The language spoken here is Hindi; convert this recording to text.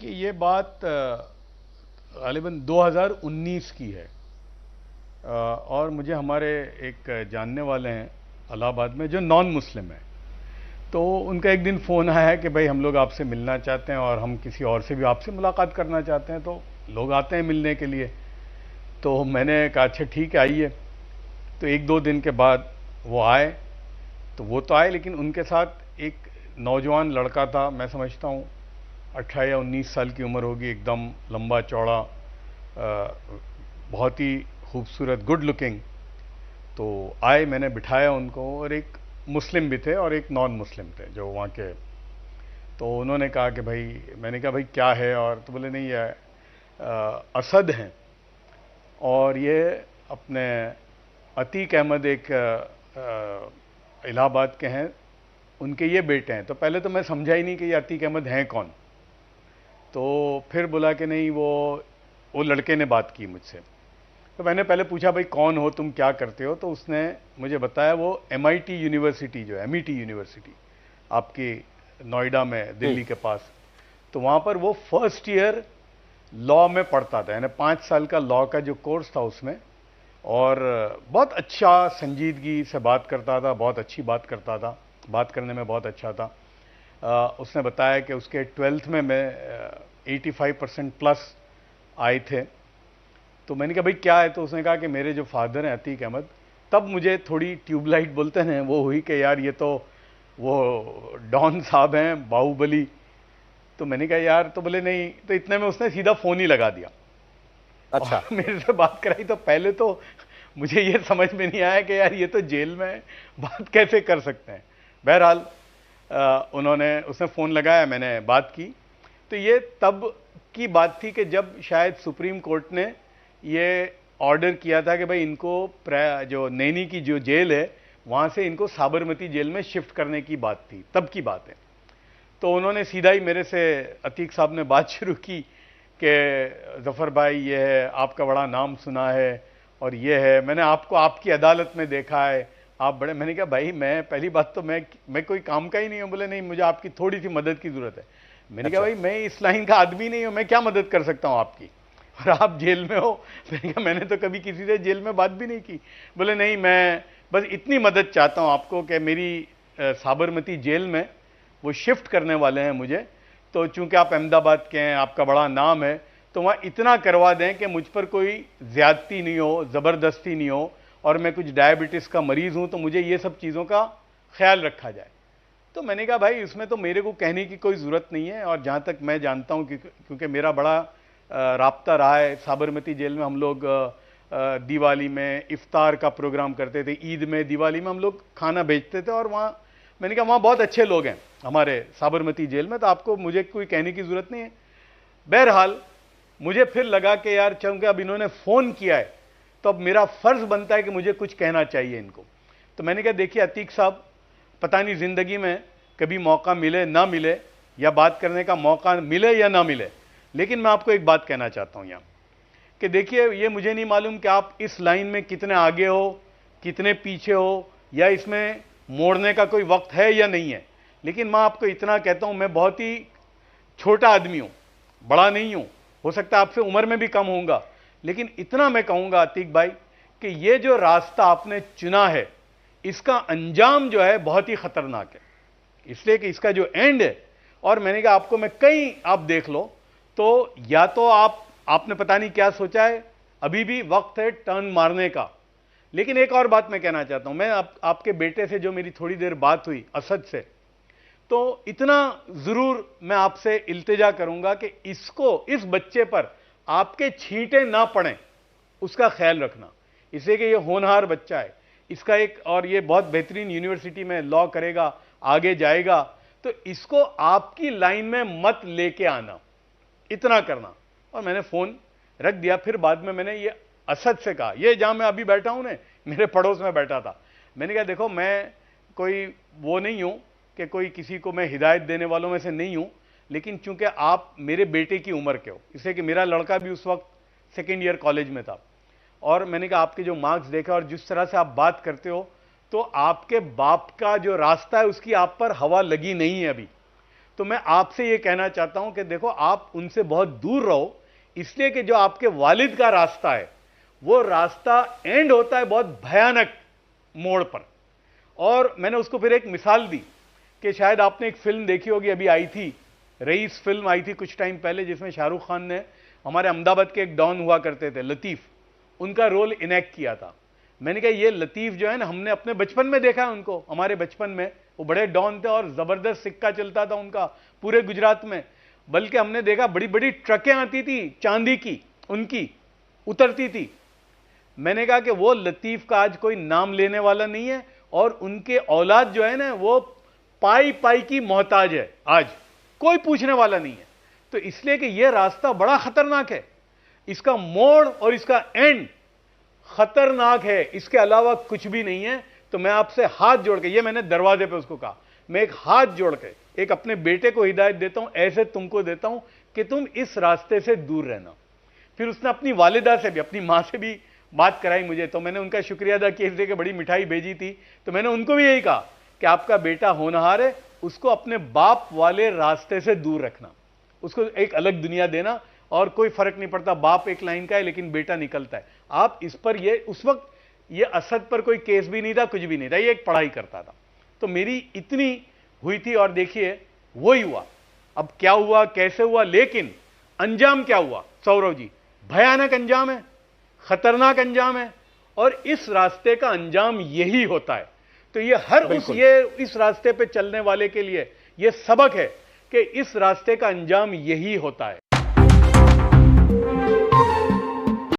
देखिए ये बात गालिबन 2019 की है। और मुझे हमारे एक जानने वाले हैं इलाहाबाद में जो नॉन मुस्लिम है, तो उनका एक दिन फ़ोन आया है कि भाई हम लोग आपसे मिलना चाहते हैं और हम किसी और से भी आपसे मुलाकात करना चाहते हैं। तो लोग आते हैं मिलने के लिए। तो मैंने कहा अच्छा ठीक है आइए। तो एक दो दिन के बाद वो आए। तो वो तो आए, लेकिन उनके साथ एक नौजवान लड़का था। मैं समझता हूँ 18 या 19 साल की उम्र होगी, एकदम लंबा चौड़ा, बहुत ही खूबसूरत, गुड लुकिंग। तो आए, मैंने बिठाया उनको, और एक मुस्लिम भी थे और एक नॉन मुस्लिम थे जो वहाँ के। तो उन्होंने कहा कि भाई, मैंने कहा भाई क्या है, और तो बोले नहीं ये असद हैं और ये अपने अतीक अहमद एक इलाहाबाद के हैं, उनके ये बेटे हैं। तो पहले तो मैं समझा ही नहीं कि ये अतीक अहमद हैं कौन। तो फिर बोला कि नहीं वो लड़के ने बात की मुझसे। तो मैंने पहले पूछा भाई कौन हो तुम, क्या करते हो। तो उसने मुझे बताया वो MIT यूनिवर्सिटी, जो MET यूनिवर्सिटी आपकी नोएडा में, दिल्ली के पास, तो वहाँ पर वो फर्स्ट ईयर लॉ में पढ़ता था, यानी 5 साल का लॉ का जो कोर्स था उसमें। और बहुत अच्छा संजीदगी से बात करता था, बहुत अच्छी बात करता था, बात करने में बहुत अच्छा था। उसने बताया कि उसके 12th में 85% प्लस आए थे। तो मैंने कहा भाई क्या है। तो उसने कहा कि मेरे जो फादर हैं अतीक अहमद, तब मुझे थोड़ी ट्यूबलाइट बोलते हैं वो हुई कि यार ये तो वो डॉन साहब हैं, बाहुबली। तो मैंने कहा यार, तो बोले नहीं। तो इतने में उसने सीधा फ़ोन ही लगा दिया और अच्छा। मेरे से बात कराई। तो पहले तो मुझे ये समझ में नहीं आया कि यार ये तो जेल में है, बात कैसे कर सकते हैं। बहरहाल उसने फ़ोन लगाया, मैंने बात की। तो ये तब की बात थी कि जब शायद सुप्रीम कोर्ट ने ये ऑर्डर किया था कि भाई इनको जो नैनी की जो जेल है वहाँ से इनको साबरमती जेल में शिफ्ट करने की बात थी, तब की बात है। तो उन्होंने सीधा ही मेरे से, अतीक साहब ने बात शुरू की कि जफ़र भाई ये है, आपका बड़ा नाम सुना है और ये है, मैंने आपको आपकी अदालत में देखा है, आप बड़े। मैंने कहा भाई मैं, पहली बात तो मैं कोई काम का ही नहीं हूँ। बोले नहीं, मुझे आपकी थोड़ी सी मदद की ज़रूरत है। मैंने कहा अच्छा। भाई मैं इस लाइन का आदमी नहीं हूँ, मैं क्या मदद कर सकता हूँ आपकी, और आप जेल में हो। मैंने कहा मैंने तो कभी किसी से जेल में बात भी नहीं की। बोले नहीं, मैं बस इतनी मदद चाहता हूँ आपको कि मेरी साबरमती जेल में वो शिफ्ट करने वाले हैं मुझे। तो चूंकि आप अहमदाबाद के हैं, आपका बड़ा नाम है, तो वहाँ इतना करवा दें कि मुझ पर कोई ज्यादती नहीं हो, ज़बरदस्ती नहीं हो, और मैं कुछ डायबिटीज़ का मरीज़ हूँ, तो मुझे ये सब चीज़ों का ख्याल रखा जाए। तो मैंने कहा भाई इसमें तो मेरे को कहने की कोई ज़रूरत नहीं है। और जहाँ तक मैं जानता हूँ, क्योंकि मेरा बड़ा राब्ता रहा है साबरमती जेल में। हम लोग दिवाली में इफ्तार का प्रोग्राम करते थे, ईद में, दिवाली में हम लोग खाना बेचते थे। और वहाँ मैंने कहा वहाँ बहुत अच्छे लोग हैं हमारे साबरमती जेल में, तो आपको मुझे कोई कहने की ज़रूरत नहीं है। बहरहाल मुझे फिर लगा कि यार चूंकि अब इन्होंने फ़ोन किया है, तो अब मेरा फ़र्ज़ बनता है कि मुझे कुछ कहना चाहिए इनको। तो मैंने कहा देखिए अतीक साहब, पता नहीं ज़िंदगी में कभी मौका मिले ना मिले, या बात करने का मौका मिले या ना मिले, लेकिन मैं आपको एक बात कहना चाहता हूँ यहाँ, कि देखिए ये मुझे नहीं मालूम कि आप इस लाइन में कितने आगे हो, कितने पीछे हो, या इसमें मोड़ने का कोई वक्त है या नहीं है। लेकिन मैं आपको इतना कहता हूँ, मैं बहुत ही छोटा आदमी हूँ, बड़ा नहीं हूँ, हो सकता है आपसे उम्र में भी कम होऊंगा, लेकिन इतना मैं कहूँगा अतीक भाई कि ये जो रास्ता आपने चुना है, इसका अंजाम जो है बहुत ही खतरनाक है। इसलिए कि इसका जो एंड है, और मैंने कहा आपको मैं कहीं आप देख लो, तो या तो आपने पता नहीं क्या सोचा है, अभी भी वक्त है टर्न मारने का। लेकिन एक और बात मैं कहना चाहता हूं, मैं आपके बेटे से जो मेरी थोड़ी देर बात हुई, असद से, तो इतना जरूर मैं आपसे इल्तिजा करूंगा कि इस बच्चे पर आपके छींटे ना पड़ें, उसका ख्याल रखना। इसलिए कि ये होनहार बच्चा है, इसका एक, और ये बहुत बेहतरीन यूनिवर्सिटी में लॉ करेगा, आगे जाएगा, तो इसको आपकी लाइन में मत लेके आना, इतना करना। और मैंने फोन रख दिया। फिर बाद में मैंने ये असद से कहा, ये जहां मैं अभी बैठा हूं ना, मेरे पड़ोस में बैठा था। मैंने कहा देखो मैं कोई वो नहीं हूं कि कोई किसी को मैं हिदायत देने वालों में से नहीं हूं, लेकिन चूंकि आप मेरे बेटे की उम्र के हो, इसलिए कि मेरा लड़का भी उस वक्त सेकेंड ईयर कॉलेज में था, और मैंने कहा आपके जो मार्क्स देखा और जिस तरह से आप बात करते हो, तो आपके बाप का जो रास्ता है उसकी आप पर हवा लगी नहीं है अभी। तो मैं आपसे यह कहना चाहता हूं कि देखो, आप उनसे बहुत दूर रहो, इसलिए कि जो आपके वालिद का रास्ता है वो रास्ता एंड होता है बहुत भयानक मोड़ पर। और मैंने उसको फिर एक मिसाल दी कि शायद आपने एक फिल्म देखी होगी, अभी आई थी, रईस फिल्म आई थी कुछ टाइम पहले, जिसमें शाहरुख खान ने हमारे अहमदाबाद के एक डॉन हुआ करते थे लतीफ, उनका रोल इनेक्ट किया था। मैंने कहा ये लतीफ जो है ना, हमने अपने बचपन में देखा है उनको, हमारे बचपन में वो बड़े डॉन थे और जबरदस्त सिक्का चलता था उनका पूरे गुजरात में। बल्कि हमने देखा बड़ी बड़ी ट्रकें आती थी चांदी की, उनकी उतरती थी। मैंने कहा कि वो लतीफ का आज कोई नाम लेने वाला नहीं है, और उनके औलाद जो है ना वो पाई पाई की मोहताज है, आज कोई पूछने वाला नहीं है। तो इसलिए कि यह रास्ता बड़ा खतरनाक है, इसका मोड़ और इसका एंड खतरनाक है, इसके अलावा कुछ भी नहीं है। तो मैं आपसे हाथ जोड़ के, ये मैंने दरवाजे पे उसको कहा, मैं एक हाथ जोड़ के एक अपने बेटे को हिदायत देता हूं, ऐसे तुमको देता हूं कि तुम इस रास्ते से दूर रहना। फिर उसने अपनी वालिदा से भी, अपनी मां से भी बात कराई मुझे, तो मैंने उनका शुक्रिया अदा किया, इसलिए कि बड़ी मिठाई भेजी थी। तो मैंने उनको भी यही कहा कि आपका बेटा होनहार है, उसको अपने बाप वाले रास्ते से दूर रखना, उसको एक अलग दुनिया देना, और कोई फर्क नहीं पड़ता बाप एक लाइन का है लेकिन बेटा निकलता है। आप इस पर, ये उस वक्त ये असद पर कोई केस भी नहीं था, कुछ भी नहीं था, ये एक पढ़ाई करता था। तो मेरी इतनी हुई थी, और देखिए वही हुआ। अब क्या हुआ, कैसे हुआ, लेकिन अंजाम क्या हुआ सौरव जी, भयानक अंजाम है, खतरनाक अंजाम है, और इस रास्ते का अंजाम यही होता है। तो ये हर इस रास्ते पे चलने वाले के लिए ये सबक है कि इस रास्ते का अंजाम यही होता है।